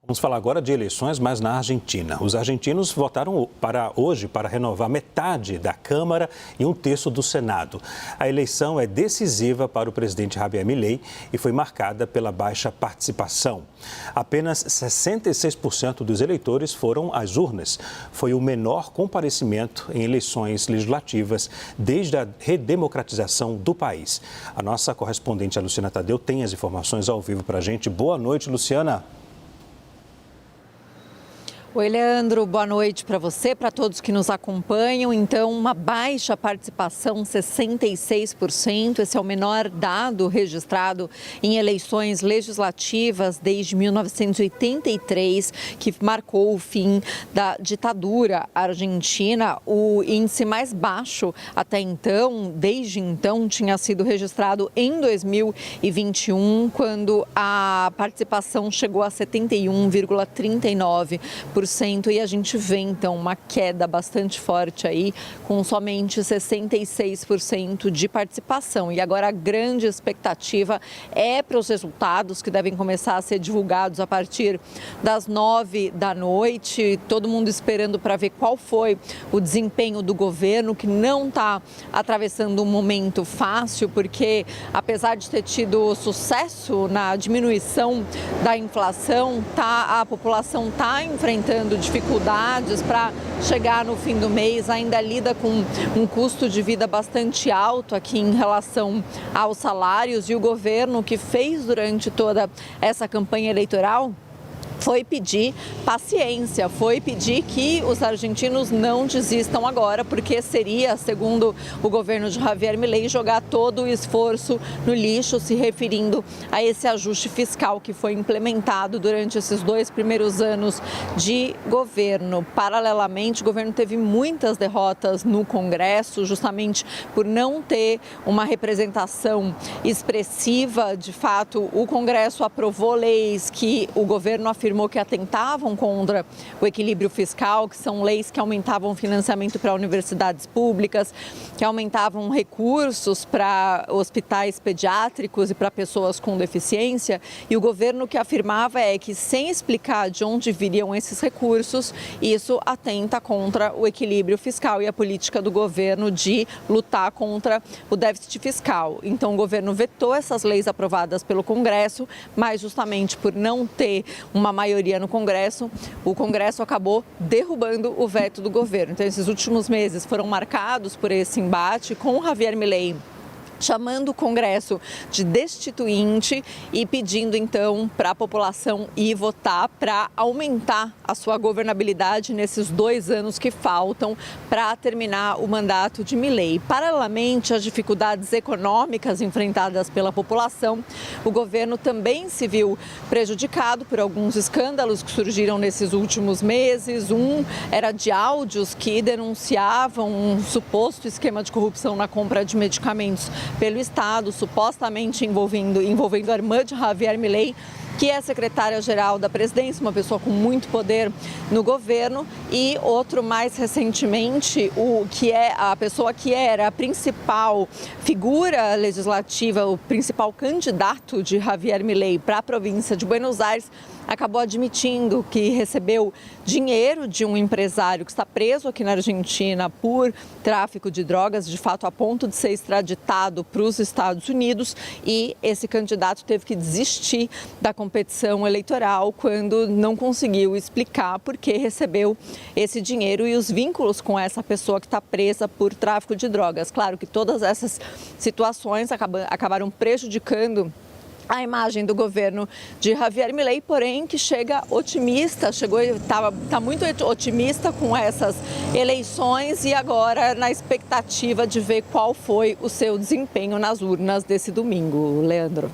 Vamos falar agora de eleições, mas na Argentina. Os argentinos votaram hoje para renovar metade da Câmara e um terço do Senado. A eleição é decisiva para o presidente Javier Milei e foi marcada pela baixa participação. Apenas 66% dos eleitores foram às urnas. Foi o menor comparecimento em eleições legislativas desde a redemocratização do país. A nossa correspondente, a Luciana Tadeu, tem as informações ao vivo para a gente. Boa noite, Luciana. Oi, Leandro, boa noite para você, para todos que nos acompanham. Então, uma baixa participação, 66%. Esse é o menor dado registrado em eleições legislativas desde 1983, que marcou o fim da ditadura argentina. O índice mais baixo até então, desde então, tinha sido registrado em 2021, quando a participação chegou a 71,39%. E a gente vê, então, uma queda bastante forte aí, com somente 66% de participação. E agora a grande expectativa é para os resultados que devem começar a ser divulgados a partir das 9 da noite. Todo mundo esperando para ver qual foi o desempenho do governo, que não está atravessando um momento fácil, porque apesar de ter tido sucesso na diminuição da inflação, a população está enfrentando dificuldades para chegar no fim do mês, ainda lida com um custo de vida bastante alto aqui em relação aos salários, e o governo, que fez durante toda essa campanha eleitoral, foi pedir paciência, foi pedir que os argentinos não desistam agora, porque seria, segundo o governo de Javier Milei, jogar todo o esforço no lixo, se referindo a esse ajuste fiscal que foi implementado durante esses 2 primeiros anos de governo. Paralelamente, o governo teve muitas derrotas no Congresso, justamente por não ter uma representação expressiva. De fato, o Congresso aprovou leis que o governo afirmou que atentavam contra o equilíbrio fiscal, que são leis que aumentavam o financiamento para universidades públicas, que aumentavam recursos para hospitais pediátricos e para pessoas com deficiência. E o governo que afirmava que, sem explicar de onde viriam esses recursos, isso atenta contra o equilíbrio fiscal e a política do governo de lutar contra o déficit fiscal. Então, o governo vetou essas leis aprovadas pelo Congresso, mas justamente por não ter uma maioria no Congresso, o Congresso acabou derrubando o veto do governo. Então, esses últimos meses foram marcados por esse embate com Javier Milei, chamando o Congresso de destituinte e pedindo, então, para a população ir votar para aumentar a sua governabilidade nesses 2 anos que faltam para terminar o mandato de Milei. Paralelamente às dificuldades econômicas enfrentadas pela população, o governo também se viu prejudicado por alguns escândalos que surgiram nesses últimos meses. Um era de áudios que denunciavam um suposto esquema de corrupção na compra de medicamentos pelo Estado, supostamente envolvendo a irmã de Javier Milei, que é secretária-geral da presidência, uma pessoa com muito poder no governo, e outro mais recentemente, a pessoa que era a principal figura legislativa, o principal candidato de Javier Milei para a província de Buenos Aires, acabou admitindo que recebeu dinheiro de um empresário que está preso aqui na Argentina por tráfico de drogas, de fato a ponto de ser extraditado para os Estados Unidos, e esse candidato teve que desistir da competição eleitoral quando não conseguiu explicar por que recebeu esse dinheiro e os vínculos com essa pessoa que está presa por tráfico de drogas. Claro que todas essas situações acabaram prejudicando a imagem do governo de Javier Milei, porém que chega otimista, está muito otimista com essas eleições e agora na expectativa de ver qual foi o seu desempenho nas urnas desse domingo. Leandro.